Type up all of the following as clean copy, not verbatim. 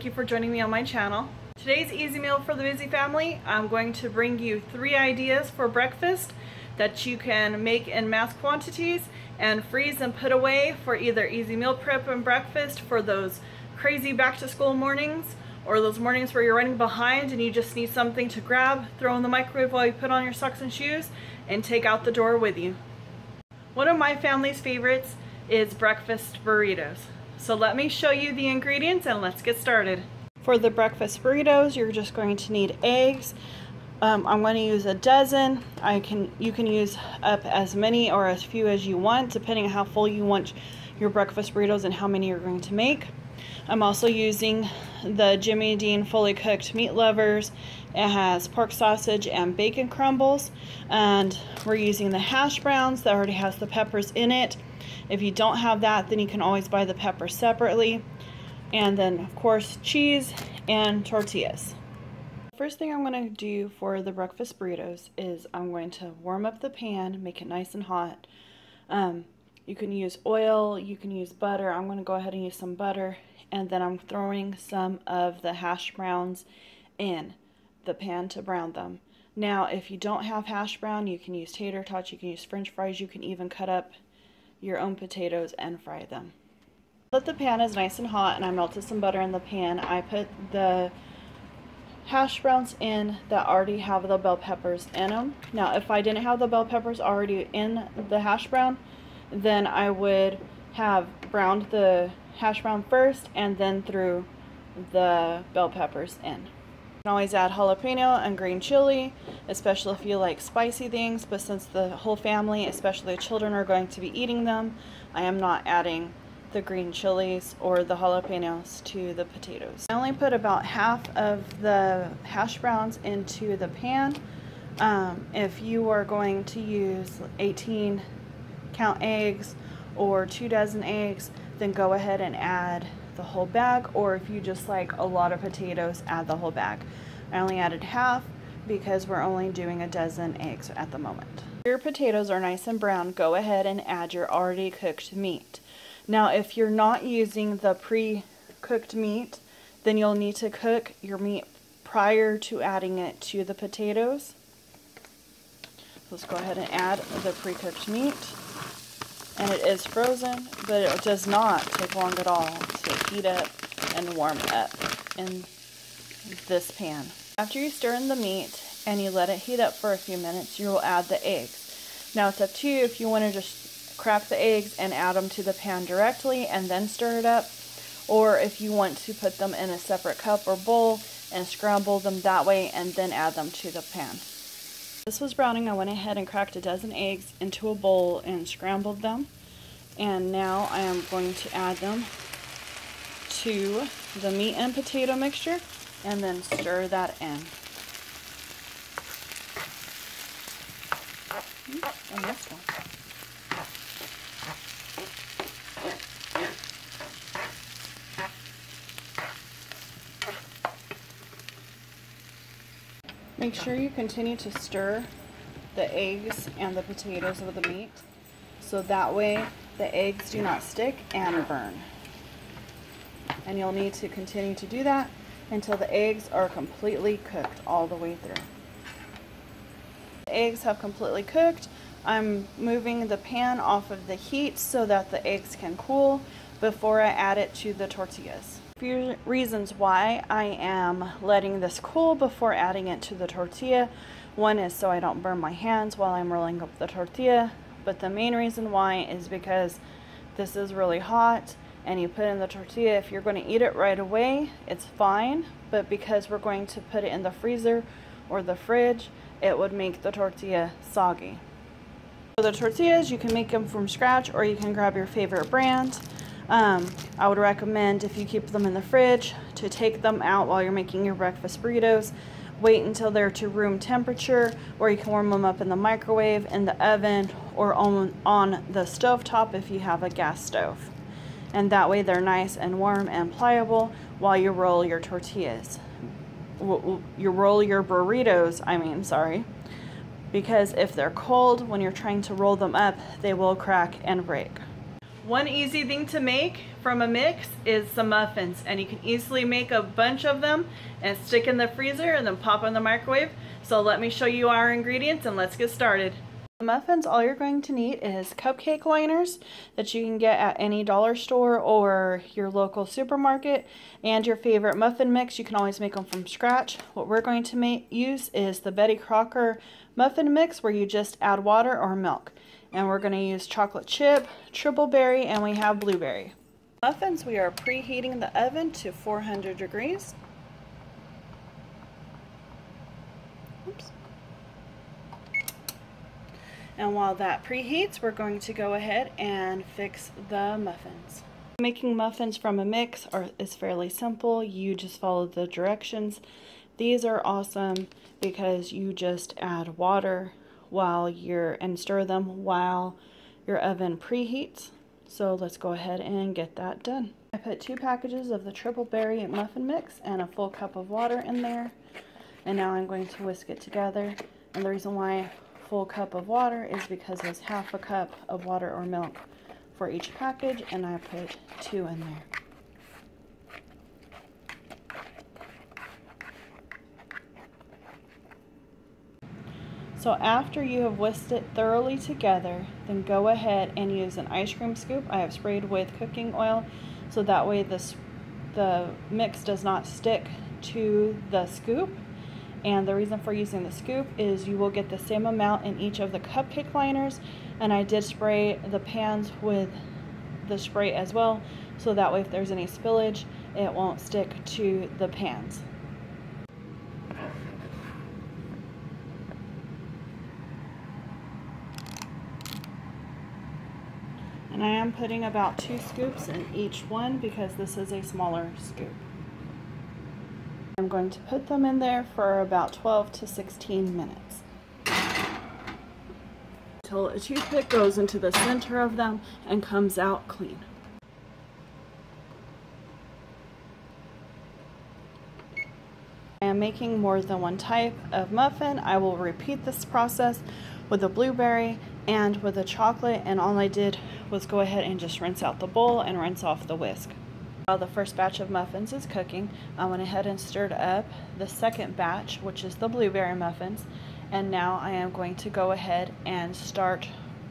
thank you for joining me on my channel. Today's easy meal for the busy family, I'm going to bring you 3 ideas for breakfast that you can make in mass quantities and freeze and put away for either easy meal prep and breakfast for those crazy back to school mornings, or those mornings where you're running behind and you just need something to grab, throw in the microwave while you put on your socks and shoes, and take out the door with you. One of my family's favorites is breakfast burritos. So let me show you the ingredients and let's get started. For the breakfast burritos, you're just going to need eggs. I'm going to use a dozen. You can use up as many or as few as you want, depending on how full you want your breakfast burritos and how many you're going to make. I'm also using the Jimmy Dean fully cooked meat lovers. It has pork sausage and bacon crumbles, and we're using the hash browns that already has the peppers in it. If you don't have that, then you can always buy the peppers separately. And then of course cheese and tortillas. First thing I'm going to do for the breakfast burritos is I'm going to warm up the pan, make it nice and hot. You can use oil, you can use butter. I'm going to go ahead and use some butter, and then I'm throwing some of the hash browns in the pan to brown them. Now if you don't have hash brown, you can use tater tots, you can use french fries, you can even cut up your own potatoes and fry them. Let the pan is nice and hot and I melted some butter in the pan. I put the hash browns in that already have the bell peppers in them. Now if I didn't have the bell peppers already in the hash brown, then I would have browned the hash brown first and then threw the bell peppers in. You can always add jalapeno and green chili, especially if you like spicy things, but since the whole family, especially the children, are going to be eating them, I am not adding the green chilies or the jalapenos to the potatoes. I only put about half of the hash browns into the pan. If you are going to use 18 count eggs or 2 dozen eggs, then go ahead and add the whole bag, or if you just like a lot of potatoes, add the whole bag. I only added half because we're only doing a dozen eggs at the moment. Your potatoes are nice and brown, go ahead and add your already cooked meat. Now if you're not using the pre-cooked meat, then you'll need to cook your meat prior to adding it to the potatoes. Let's go ahead and add the pre-cooked meat. And it is frozen, but it does not take long at all to heat up and warm up in this pan. After you stir in the meat and you let it heat up for a few minutes, you will add the eggs. Now it's up to you if you want to just crack the eggs and add them to the pan directly and then stir it up, or if you want to put them in a separate cup or bowl and scramble them that way and then add them to the pan. This was browning. I went ahead and cracked a dozen eggs into a bowl and scrambled them. And now I am going to add them to the meat and potato mixture and then stir that in. And this one. Make sure you continue to stir the eggs and the potatoes with the meat, so that way the eggs do not stick and burn. And you'll need to continue to do that until the eggs are completely cooked all the way through. The eggs have completely cooked. I'm moving the pan off of the heat so that the eggs can cool before I add it to the tortillas. Few reasons why I am letting this cool before adding it to the tortilla. One is so I don't burn my hands while I'm rolling up the tortilla, but the main reason why is because this is really hot and you put in the tortilla. If you're going to eat it right away, it's fine, but because we're going to put it in the freezer or the fridge, it would make the tortilla soggy. For the tortillas, you can make them from scratch or you can grab your favorite brand. I would recommend, if you keep them in the fridge, to take them out while you're making your breakfast burritos. Wait until they're to room temperature, or you can warm them up in the microwave, in the oven, or on the stove top if you have a gas stove. And that way they're nice and warm and pliable while you roll your tortillas. You roll your burritos, sorry. Because if they're cold, when you're trying to roll them up, they will crack and break. One easy thing to make from a mix is some muffins, and you can easily make a bunch of them and stick in the freezer and then pop in the microwave. So let me show you our ingredients and let's get started. The muffins, all you're going to need is cupcake liners that you can get at any dollar store or your local supermarket, and your favorite muffin mix. You can always make them from scratch. What we're going to use is the Betty Crocker muffin mix, where you just add water or milk. And we're going to use chocolate chip, triple berry, and we have blueberry. Muffins, we are preheating the oven to 400 degrees. Oops. And while that preheats, we're going to go ahead and fix the muffins. Making muffins from a mix is fairly simple. You just follow the directions. These are awesome because you just add water and stir them while your oven preheats. So let's go ahead and get that done. I put 2 packages of the triple berry muffin mix and a full cup of water in there. And now I'm going to whisk it together. And the reason why full cup of water is because there's half a cup of water or milk for each package, and I put 2 in there. So after you have whisked it thoroughly together, then go ahead and use an ice cream scoop. I have sprayed with cooking oil so that way the mix does not stick to the scoop. And the reason for using the scoop is you will get the same amount in each of the cupcake liners, and I did spray the pans with the spray as well, so that way if there's any spillage, it won't stick to the pans. And I am putting about 2 scoops in each one because this is a smaller scoop. I'm going to put them in there for about 12 to 16 minutes. Until a toothpick goes into the center of them and comes out clean. I am making more than one type of muffin. I will repeat this process with the blueberry and with the chocolate, and all I did was go ahead and just rinse out the bowl and rinse off the whisk. While the first batch of muffins is cooking, I went ahead and stirred up the second batch, which is the blueberry muffins, and now I am going to go ahead and start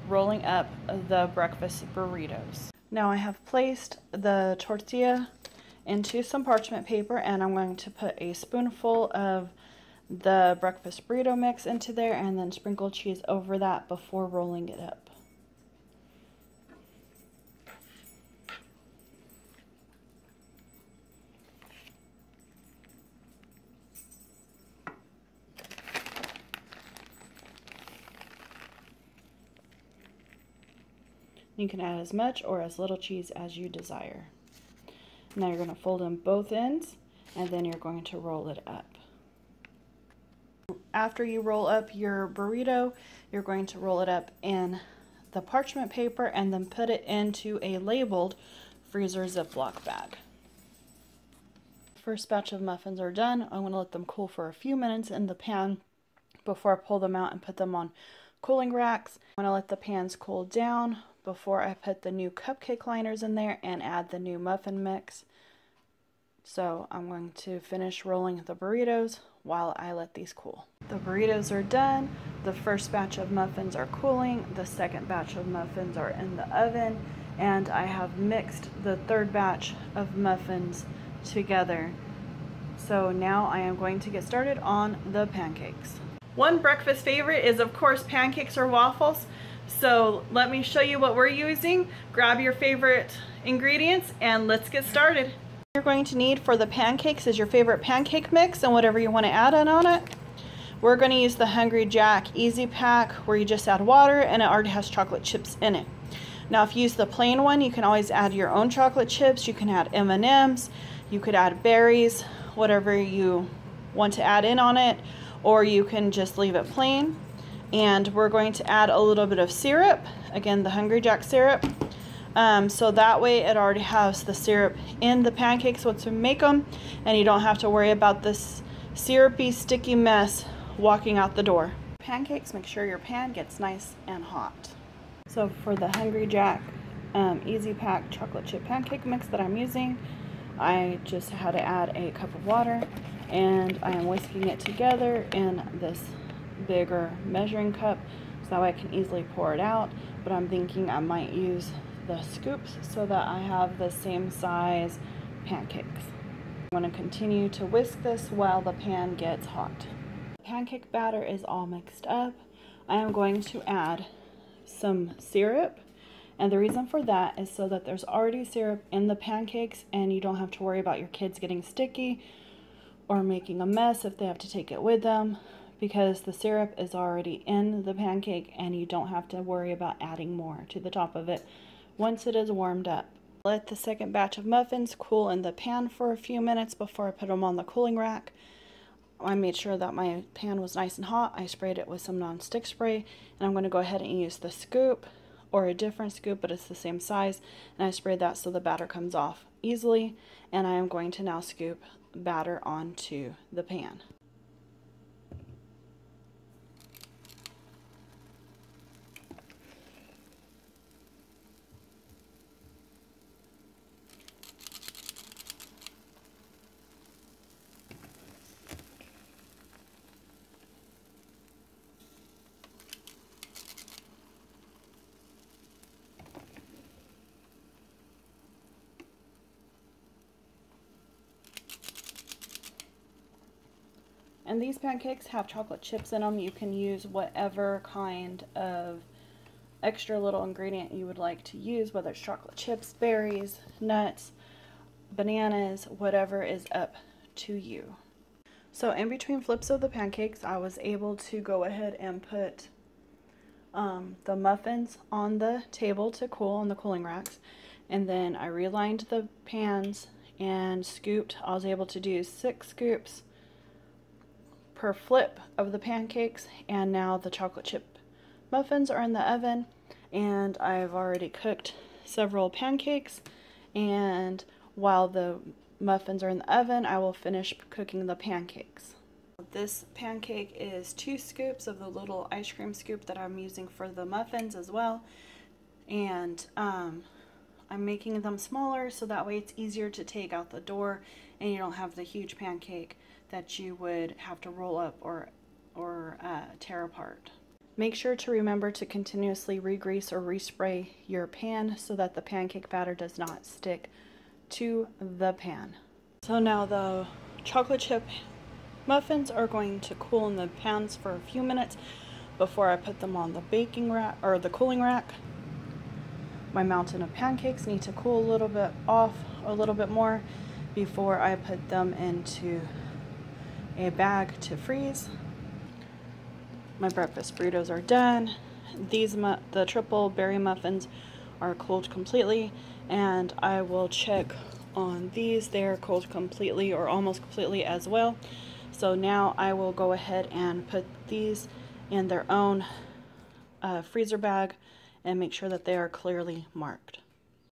rolling up the breakfast burritos. Now I have placed the tortilla into some parchment paper, and I'm going to put a spoonful of the breakfast burrito mix into there and then sprinkle cheese over that before rolling it up. You can add as much or as little cheese as you desire. Now you're going to fold in both ends, and then you're going to roll it up. After you roll up your burrito, you're going to roll it up in the parchment paper and then put it into a labeled freezer Ziploc bag. First batch of muffins are done. I'm going to let them cool for a few minutes in the pan before I pull them out and put them on cooling racks. I'm going to let the pans cool down before I put the new cupcake liners in there and add the new muffin mix. So I'm going to finish rolling the burritos while I let these cool. The burritos are done. The first batch of muffins are cooling. The second batch of muffins are in the oven. And I have mixed the third batch of muffins together. So now I am going to get started on the pancakes. One breakfast favorite is of course pancakes or waffles. So let me show you what we're using. Grab your favorite ingredients and let's get started. What you're going to need for the pancakes is your favorite pancake mix and whatever you want to add in on it. We're going to use the Hungry Jack Easy Pack, where you just add water and it already has chocolate chips in it. Now if you use the plain one, you can always add your own chocolate chips. You can add M&Ms, you could add berries, whatever you want to add in on it, or you can just leave it plain. And we're going to add a little bit of syrup, again the Hungry Jack syrup, so that way it already has the syrup in the pancakes once we make them, and you don't have to worry about this syrupy sticky mess walking out the door. Pancakes, make sure your pan gets nice and hot. So for the Hungry Jack Easy Pack chocolate chip pancake mix that I'm using. I just had to add a cup of water, and I am whisking it together in this bigger measuring cup so that way I can easily pour it out. But I'm thinking I might use the scoops so that I have the same size pancakes. I'm going to continue to whisk this while the pan gets hot. The pancake batter is all mixed up. I am going to add some syrup, and the reason for that is so that there's already syrup in the pancakes and you don't have to worry about your kids getting sticky or making a mess if they have to take it with them, because the syrup is already in the pancake and you don't have to worry about adding more to the top of it once it is warmed up. Let the second batch of muffins cool in the pan for a few minutes before I put them on the cooling rack. I made sure that my pan was nice and hot. I sprayed it with some non-stick spray, and I'm going to go ahead and use the scoop or a different scoop, but it's the same size, and I sprayed that so the batter comes off easily. And I am going to now scoop batter onto the pan. And these pancakes have chocolate chips in them. You can use whatever kind of extra little ingredient you would like to use, whether it's chocolate chips, berries, nuts, bananas, whatever is up to you. So in between flips of the pancakes, I was able to go ahead and put the muffins on the table to cool on the cooling racks. And then I relined the pans and scooped. I was able to do 6 scoops per flip of the pancakes, and now the chocolate chip muffins are in the oven, and I've already cooked several pancakes, and while the muffins are in the oven, I will finish cooking the pancakes. This pancake is 2 scoops of the little ice cream scoop that I'm using for the muffins as well, and I'm making them smaller so that way it's easier to take out the door and you don't have the huge pancake that you would have to roll up or tear apart. Make sure to remember to continuously re-grease or respray your pan so that the pancake batter does not stick to the pan. So now the chocolate chip muffins are going to cool in the pans for a few minutes before I put them on the baking rack or the cooling rack. My mountain of pancakes need to cool a little bit off, a little bit more, before I put them into a bag to freeze. My breakfast burritos are done. The triple berry muffins are cooled completely, and I will check on these. They're cooled completely or almost completely as well. So now I will go ahead and put these in their own freezer bag and make sure that they are clearly marked.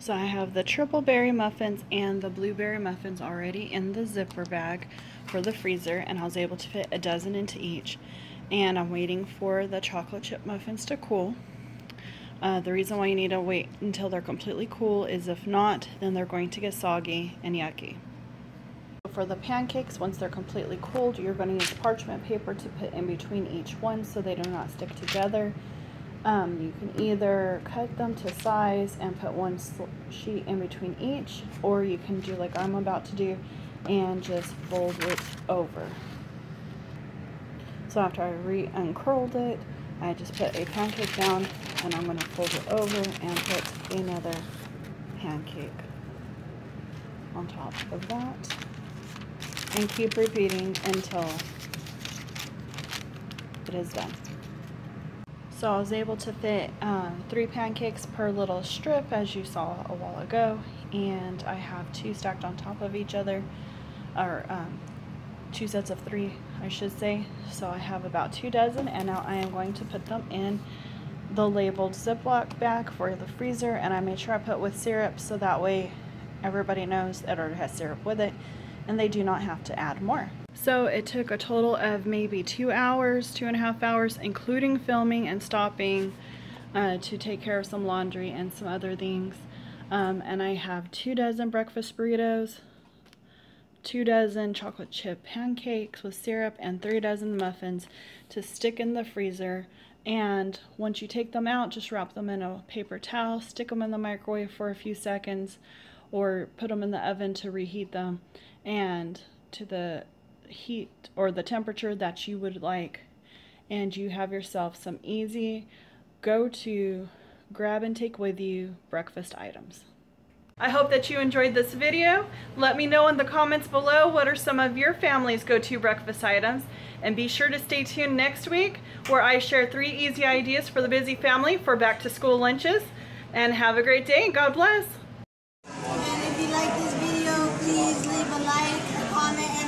So I have the triple berry muffins and the blueberry muffins already in the zipper bag for the freezer, and I was able to fit a dozen into each. And I'm waiting for the chocolate chip muffins to cool. The reason why you need to wait until they're completely cool is if not, then they're going to get soggy and yucky. For the pancakes, once they're completely cooled, you're going to use parchment paper to put in between each one so they do not stick together. You can either cut them to size and put one sheet in between each, or you can do like I'm about to do and just fold it over. So after I uncurled it, I just put a pancake down, and I'm going to fold it over and put another pancake on top of that, and keep repeating until it is done. So I was able to fit 3 pancakes per little strip, as you saw a while ago, and I have 2 stacked on top of each other, or 2 sets of 3, I should say. So I have about 2 dozen, and now I am going to put them in the labeled Ziploc bag for the freezer, and I made sure I put with syrup so that way everybody knows it already has syrup with it and they do not have to add more. So it took a total of maybe 2 hours, 2.5 hours, including filming and stopping to take care of some laundry and some other things. And I have 2 dozen breakfast burritos, 2 dozen chocolate chip pancakes with syrup, and 3 dozen muffins to stick in the freezer. And once you take them out, just wrap them in a paper towel, stick them in the microwave for a few seconds, or put them in the oven to reheat them, and to the heat or the temperature that you would like. And you have yourself some easy go-to grab and take with you breakfast items. I hope that you enjoyed this video. Let me know in the comments below what are some of your family's go-to breakfast items, and be sure to stay tuned next week where I share 3 easy ideas for the busy family for back-to-school lunches. And have a great day and God bless. And if you like this video, please leave a like, a comment, and